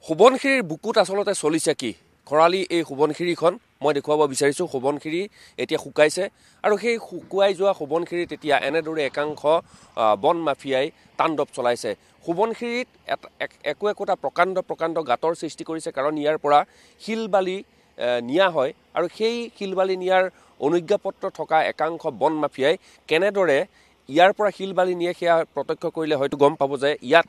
সোবনখিৰিৰ বুকুত আচলতে চলিছে কি খৰালি এই সোবনখিৰিখন মই দেখুৱাব বিচাৰিছোঁ সোবনখিৰি এতিয়া শুকাইছে আৰু সেই শুকুৱাই যোৱা সোবনখিৰিত এতিয়া এনেদৰে একাংশ বন মাফিয়াই তাণ্ডৱ চলাইছে সোবনখিৰিত একোটা প্ৰকাণ্ড গাঁতৰ সৃষ্টি কৰিছে কাৰণ ইয়াৰ পৰা শিলবালি নিয়া হয় আৰু সেই শিলবালি নিয়াৰ অনুজ্ঞাপত্ৰ থকা একাংশ বন মাফিয়াই কেনেদৰে ইয়াৰ পৰা শিলবালি নিয়ে সেয়া প্ৰত্যক্ষ কৰিলে হয়তো গম পাব যে ইয়াত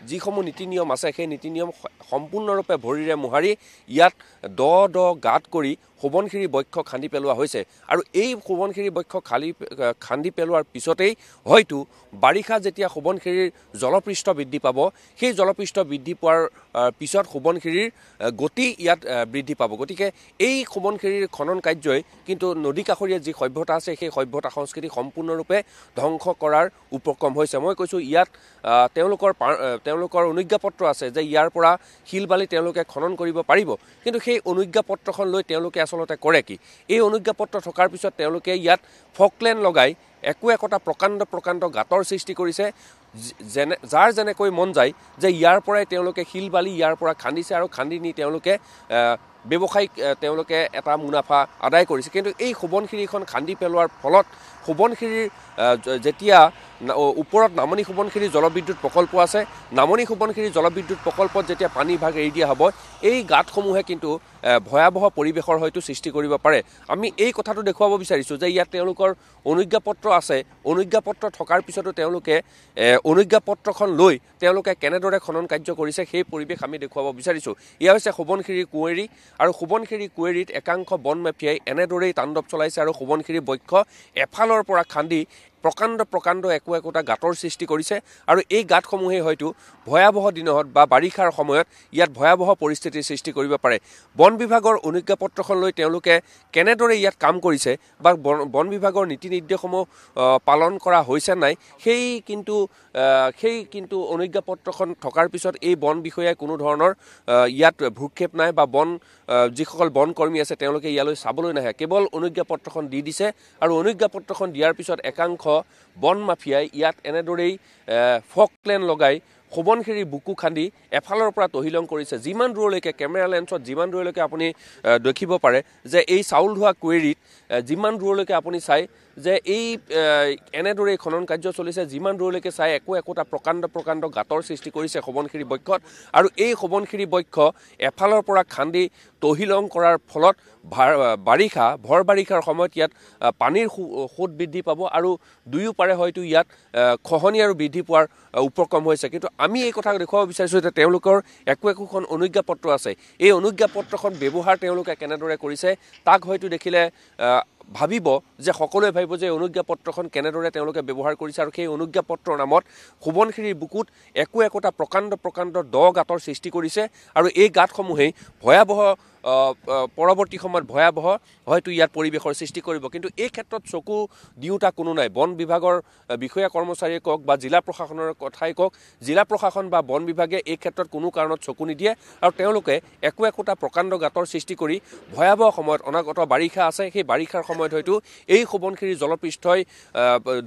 যিসমূহ নীতি নিয়ম আছে সেই নীতি নিয়ম সম্পূৰ্ণৰূপে ভৰিৰে মোহাৰি ইয়াত দ গাঁত কৰি সোবনখিৰি বক্ষ খান্দি পেলোৱা হৈছে আৰু এই সোবনখিৰি বক্ষ খান্দি পেলোৱাৰ পিছতেই হয়তো বাৰিষা যেতিয়া সোবনখিৰিৰ জলপৃষ্ঠ বৃদ্ধি পাব সেই জলপৃষ্ঠ বৃদ্ধি পোৱাৰ পিছত সোবনখিৰিৰ গতি ইয়াত বৃদ্ধি পাব গতিকে এই সোবনখিৰিৰ খনন কাৰ্যই কিন্তু নদী কাষৰীয়া যি সভ্যতা আছে সেই সভ্যতা সংস্কৃতি সম্পূৰ্ণৰূপে ধ্বংস কৰাৰ উপক্ৰম হৈছে মই কৈছোঁ ইয়াত তেওঁলোকৰ অনুজ্ঞাপত্ৰ আছে যে ইয়াৰ পৰা শিলবালি তেওঁলোকে খনন কৰিব পাৰিব কিন্তু সেই অনুজ্ঞাপত্ৰখন লৈ তেওঁলোকে আচলতে কৰে কি এই অনুজ্ঞাপত্ৰ থকাৰ পিছত তেওঁলোকে ইয়াত ফকলেন লগাই একোটা প্ৰকাণ্ড গাঁতৰ সৃষ্টি কৰিছে যাৰ যেনেকৈ মন যায় যে ইয়াৰ পৰাই তেওঁলোকে শিলবালি ইয়াৰ পৰা খান্দিছে আৰু খান্দি নি তেওঁলোকে ব্যৱসায়িক তেওঁলোকে এটা মুনাফা আদায় কৰিছে কিন্তু এই সোবনখিৰিখন খান্দি পেলোৱাৰ ফলত সোবনখিৰিৰ যেতিয়া ওপৰত নামনি সোবনখিৰি জলবিদ্যুৎ প্ৰকল্প আছে নামনি সোবনখিৰি জলবিদ্যুৎ প্ৰকল্পত যেতিয়া পানী ভাগ এৰি দিয়া হ'ব এই গাঁতসমূহে কিন্তু ভয়াৱহ পৰিৱেশৰ হয়তো সৃষ্টি কৰিব পাৰে আমি এই কথাটো দেখুৱাব বিচাৰিছোঁ যে ইয়াত তেওঁলোকৰ অনুজ্ঞাপত্ৰ আছে অনুজ্ঞাপত্ৰ থকাৰ পিছতো তেওঁলোকে অনুজ্ঞাপত্ৰখন লৈ তেওঁলোকে কেনেদৰে খনন কাৰ্য কৰিছে সেই পৰিৱেশ আমি দেখুৱাব বিচাৰিছোঁ এয়া হৈছে সোবনখিৰি কুঁৱেৰী আৰু সোবনখিৰি কুঁৱেৰীত একাংশ বন মাফিয়াই এনেদৰেই তাণ্ডৱ চলাইছে আৰু সোবনখিৰি বক্ষ এফালৰ পৰা খান্দি প্ৰকাণ্ড একোটা গাঁতৰ সৃষ্টি কৰিছে আৰু এই গাঁতসমূহে হয়তো ভয়াৱহ দিনত বা বাৰিষাৰ সময়ত ইয়াত ভয়াৱহ পৰিস্থিতিৰ সৃষ্টি কৰিব পাৰে বন বিভাগৰ অনুজ্ঞাপত্ৰখন লৈ তেওঁলোকে কেনেদৰে ইয়াত কাম কৰিছে বা বন বিভাগৰ নীতি নিৰ্দেশসমূহ পালন কৰা হৈছে নাই সেই কিন্তু অনুজ্ঞাপত্ৰখন থকাৰ পিছত এই বন বিষয়াই কোনো ধৰণৰ ইয়াত ভূক্ষেপ নাই বা যিসকল বন কৰ্মী আছে তেওঁলোকে ইয়ালৈ চাবলৈ নাহে কেৱল অনুজ্ঞাপত্ৰখন দি দিছে আৰু অনুজ্ঞাপত্ৰখন দিয়াৰ পিছত একাংশ বন মাফিয়াই ইয়াত এনেদৰেই ফকলেন লগাই সোবনখিৰিৰ বুকু খান্দি এফালৰ পৰা তহিলং কৰিছে যিমান দূৰলৈকে কেমেৰা লেন্সত যিমান দূৰলৈকে আপুনি দেখিব পাৰে যে এই চাউল ধোৱা কুঁৱেৰীত যিমান দূৰলৈকে আপুনি চাই যে এই এনেদৰে খনন কাৰ্য চলিছে যিমান দূৰলৈকে চাই একোটা প্ৰকাণ্ড গাঁতৰ সৃষ্টি কৰিছে সোবনখিৰি বক্ষত আৰু এই সোবনখিৰি বক্ষ এফালৰ পৰা খান্দি তহিলং কৰাৰ ফলত ভৰ বাৰিষাৰ সময়ত ইয়াত পানীৰ সোঁত বৃদ্ধি পাব আৰু দুয়োপাৰে হয়তো ইয়াত খহনি আৰু বৃদ্ধি পোৱাৰ উপক্ৰম হৈছে কিন্তু আমি এই কথা দেখুৱাব বিচাৰিছোঁ যে তেওঁলোকৰ একোখন অনুজ্ঞাপত্ৰ আছে এই অনুজ্ঞাপত্ৰখন ব্যৱহাৰ তেওঁলোকে কেনেদৰে কৰিছে তাক হয়তো দেখিলে ভাবিব যে সকলোৱে ভাবিব যে অনুজ্ঞাপত্ৰখন কেনেদৰে তেওঁলোকে ব্যৱহাৰ কৰিছে আৰু সেই অনুজ্ঞাপত্ৰৰ নামত সোবনখিৰিৰ বুকুত একোটা প্ৰকাণ্ড গাঁতৰ সৃষ্টি কৰিছে আৰু এই গাঁতসমূহেই ভয়াৱহ পৰৱৰ্তী সময়ত ভয়াৱহ হয়তো ইয়াত পৰিৱেশৰ সৃষ্টি কৰিব কিন্তু এই ক্ষেত্ৰত চকু দিওঁতা কোনো নাই বন বিভাগৰ বিষয়া কৰ্মচাৰীয়ে কওক বা জিলা প্ৰশাসনৰ কথাই কওক জিলা প্ৰশাসন বা বন বিভাগে এই ক্ষেত্ৰত কোনো কাৰণত চকু নিদিয়ে আৰু তেওঁলোকে একোটা প্ৰকাণ্ড গাঁতৰ সৃষ্টি কৰি ভয়াৱহ সময়ত অনাগত বাৰিষা আছে সেই বাৰিষাৰ সময়ত হয়তো এই সোবনখিৰিৰ জলপৃষ্ঠই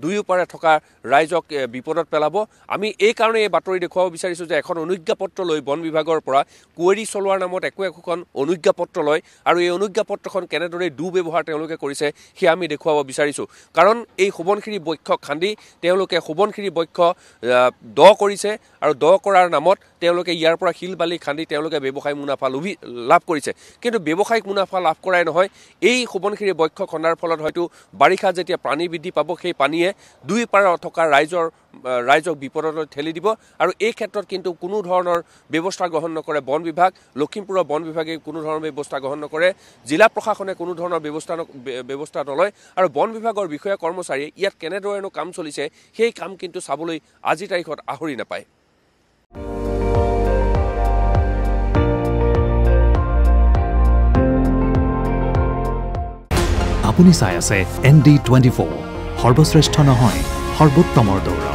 দুয়োপাৰে থকা ৰাইজক বিপদত পেলাব আমি এই কাৰণে এই বাতৰি দেখুৱাব বিচাৰিছোঁ যে এখন অনুজ্ঞাপত্ৰ লৈ বন বিভাগৰ পৰা কুঁৱেৰী চলোৱাৰ নামত একোখন অনুজ্ঞাপত্ৰ লয় আৰু এই অনুজ্ঞাপত্ৰখন কেনেদৰে দুৰ্ব্যৱহাৰ তেওঁলোকে কৰিছে সেয়া আমি দেখুৱাব বিচাৰিছোঁ কাৰণ এই সোবনখিৰি বক্ষ খান্দি তেওঁলোকে সোবনখিৰি বক্ষ দ কৰিছে আৰু দ কৰাৰ নামত তেওঁলোকে ইয়াৰ পৰা শিলবালি খান্দি তেওঁলোকে ব্যৱসায়িক মুনাফা লাভ কৰিছে কিন্তু ব্যৱসায়িক মুনাফা লাভ কৰাই নহয় এই সোবনখিৰি বক্ষ খন্দাৰ ফলত হয়তো বাৰিষা যেতিয়া পানী বৃদ্ধি পাব সেই পানীয়ে দুই পাৰত থকা ৰাইজক বিপদলৈ ঠেলি দিব আৰু এই ক্ষেত্ৰত কিন্তু কোনো ধৰণৰ ব্যৱস্থা গ্ৰহণ নকৰে বন বিভাগ লখিমপুৰৰ বন বিভাগে কোনো ধৰণৰ ব্যৱস্থা গ্ৰহণ নকৰে জিলা প্ৰশাসনে কোনো ধৰণৰ ব্যৱস্থা নলয় আৰু বন বিভাগৰ বিষয়া কৰ্মচাৰীয়ে ইয়াত কেনেদৰেনো কাম চলিছে সেই কাম কিন্তু চাবলৈ আজিৰ তাৰিখত আহৰি নাপায় আপুনি চাই আছে ND24 সৰ্বশ্ৰেষ্ঠ নহয় সৰ্বোত্তমৰ দৌৰা